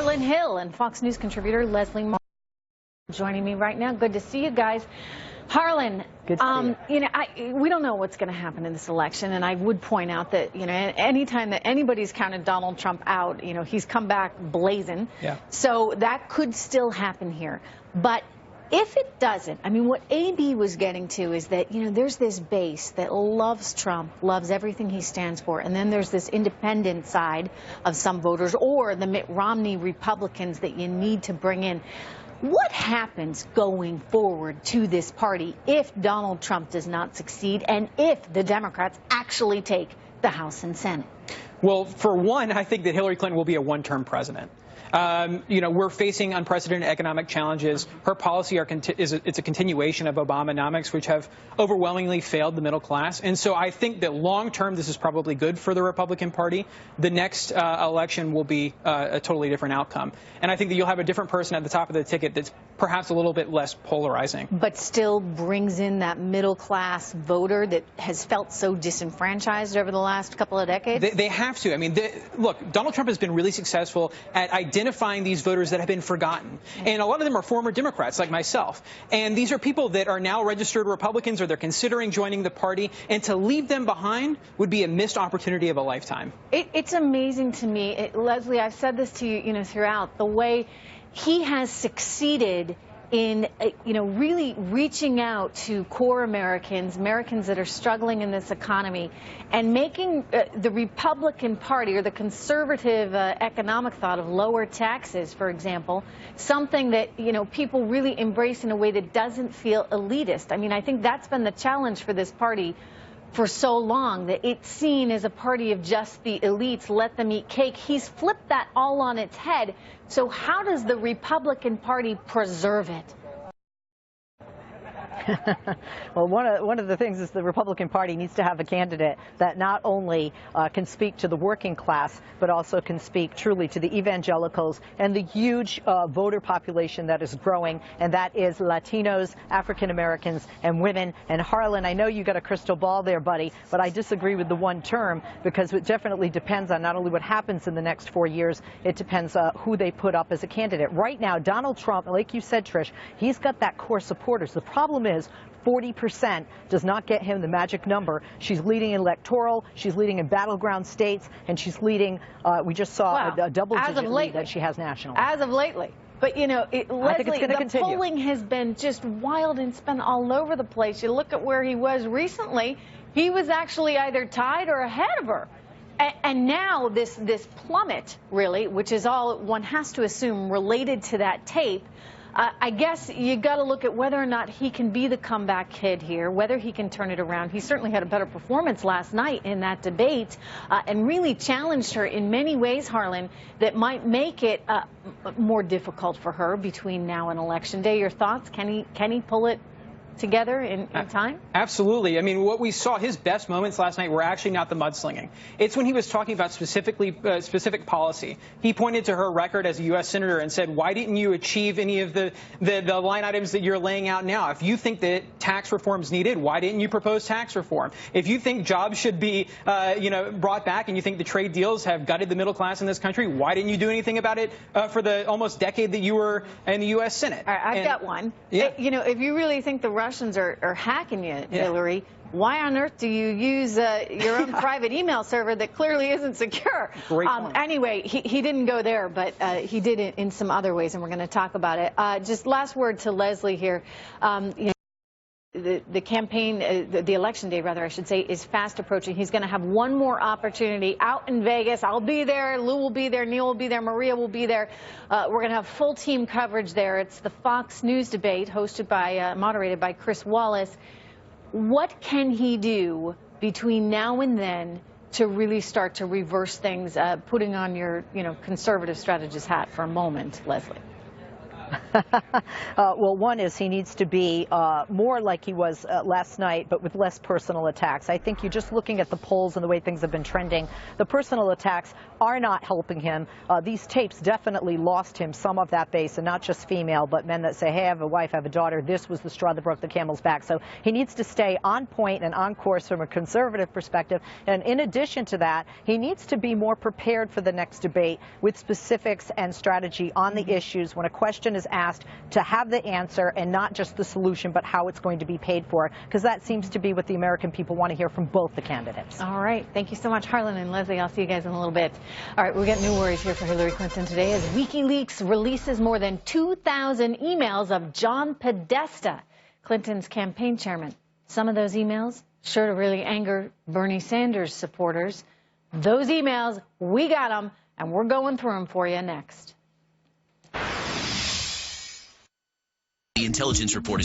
Harlan Hill and Fox News contributor Leslie Martin joining me right now. Good to see you guys. Harlan, good to see you. We don't know what's going to happen in this election, and I would point out that, anytime that anybody's counted Donald Trump out, he's come back blazing. Yeah. So that could still happen here. But if it doesn't, what AB was getting to is that, there's this base that loves Trump, loves everything he stands for, and then there's this independent side of some voters or the Mitt Romney Republicans that you need to bring in. What happens going forward to this party if Donald Trump does not succeed and if the Democrats actually take the House and Senate? Well, for one, I think that Hillary Clinton will be a one-term president. We're facing unprecedented economic challenges. Her policy it's a continuation of Obamonomics, which have overwhelmingly failed the middle class. And so I think that long term, this is probably good for the Republican Party. The next election will be a totally different outcome. And I think that you'll have a different person at the top of the ticket that's perhaps a little bit less polarizing. But still brings in that middle class voter that has felt so disenfranchised over the last couple of decades? They have to. Look, Donald Trump has been really successful at identifying these voters that have been forgotten. And a lot of them are former Democrats like myself. And these are people that are now registered Republicans or they're considering joining the party. And to leave them behind would be a missed opportunity of a lifetime. It's amazing to me, Leslie, I've said this to you, throughout, the way he has succeeded in, really reaching out to core Americans that are struggling in this economy and making the Republican Party or the conservative economic thought of lower taxes, for example, something that, people really embrace in a way that doesn't feel elitist. I think that's been the challenge for this party for so long, that it's seen as a party of just the elites, let them eat cake. He's flipped that all on its head. So how does the Republican Party preserve it? Well, one of the things is the Republican Party needs to have a candidate that not only can speak to the working class, but also can speak truly to the evangelicals and the huge voter population that is growing, and that is Latinos, African Americans, and women. And Harlan, I know you got a crystal ball there, buddy, but I disagree with the one term, because it definitely depends on not only what happens in the next 4 years, it depends who they put up as a candidate. Right now, Donald Trump, like you said, Trish, he's got that core supporters. The problem is 40% does not get him the magic number. She's leading electoral, she's leading in battleground states, and she's leading, we just saw a double-digit lead that she has nationally. As of lately. But, Leslie, the polling has been just wild and it's been all over the place. You look at where he was recently, he was actually either tied or ahead of her. And now this plummet, really, which is all one has to assume related to that tape, I guess you got to look at whether or not he can be the comeback kid here, whether he can turn it around. He certainly had a better performance last night in that debate and really challenged her in many ways, Harlan, that might make it more difficult for her between now and Election Day. Your thoughts? Can he pull it together in time? Absolutely. What we saw, his best moments last night were actually not the mudslinging. It's when he was talking about specific policy. He pointed to her record as a U.S. Senator and said, why didn't you achieve any of the line items that you're laying out now? If you think that tax reform is needed, why didn't you propose tax reform? If you think jobs should be, brought back and you think the trade deals have gutted the middle class in this country, why didn't you do anything about it for the almost decade that you were in the U.S. Senate? All right, I've got one. Yeah. If you really think the Russians are hacking you, Hillary, why on earth do you use your own private email server that clearly isn't secure? Great point. Anyway, he didn't go there, but he did it in some other ways, and we're going to talk about it. Just last word to Leslie here. The campaign, the election day, rather, I should say, is fast approaching. He's going to have one more opportunity out in Vegas. I'll be there. Lou will be there. Neil will be there. Maria will be there. We're going to have full team coverage there. It's the Fox News debate moderated by Chris Wallace. What can he do between now and then to really start to reverse things, putting on your, conservative strategist hat for a moment, Leslie? Well, one is he needs to be more like he was last night, but with less personal attacks. I think you're just looking at the polls and the way things have been trending. The personal attacks are not helping him. These tapes definitely lost him some of that base, and not just female, but men that say, hey, I have a wife, I have a daughter. This was the straw that broke the camel's back. So he needs to stay on point and on course from a conservative perspective. And in addition to that, he needs to be more prepared for the next debate with specifics and strategy on the issues. When a question is asked, to have the answer and not just the solution, but how it's going to be paid for, because that seems to be what the American people want to hear from both the candidates. All right. Thank you so much, Harlan and Leslie. I'll see you guys in a little bit. All right, we got new worries here for Hillary Clinton today as WikiLeaks releases more than 2,000 emails of John Podesta, Clinton's campaign chairman. Some of those emails sure to really anger Bernie Sanders supporters. Those emails, we got them, and we're going through them for you next. The intelligence report is